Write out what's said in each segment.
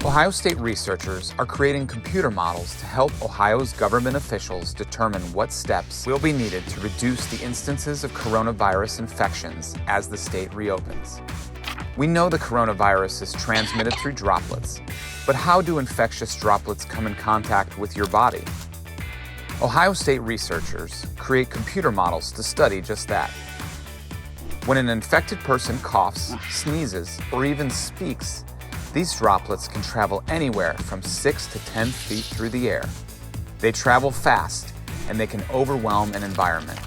Ohio State researchers are creating computer models to help Ohio's government officials determine what steps will be needed to reduce the instances of coronavirus infections as the state reopens. We know the coronavirus is transmitted through droplets, but how do infectious droplets come in contact with your body? Ohio State researchers create computer models to study just that. When an infected person coughs, sneezes, or even speaks, these droplets can travel anywhere from 6 to 10 feet through the air. They travel fast, and they can overwhelm an environment.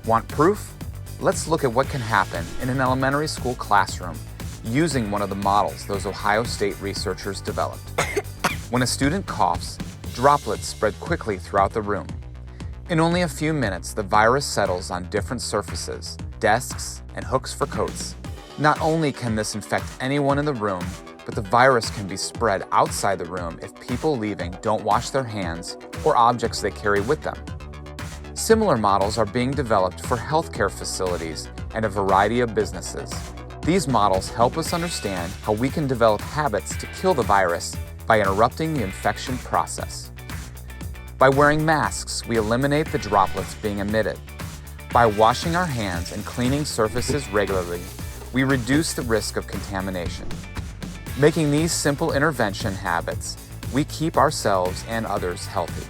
Want proof? Let's look at what can happen in an elementary school classroom using one of the models those Ohio State researchers developed. When a student coughs, droplets spread quickly throughout the room. In only a few minutes, the virus settles on different surfaces, desks, and hooks for coats. Not only can this infect anyone in the room, but the virus can be spread outside the room if people leaving don't wash their hands or objects they carry with them. Similar models are being developed for healthcare facilities and a variety of businesses. These models help us understand how we can develop habits to kill the virus by interrupting the infection process. By wearing masks, we eliminate the droplets being emitted. By washing our hands and cleaning surfaces regularly, we reduce the risk of contamination. Making these simple intervention habits, we keep ourselves and others healthy.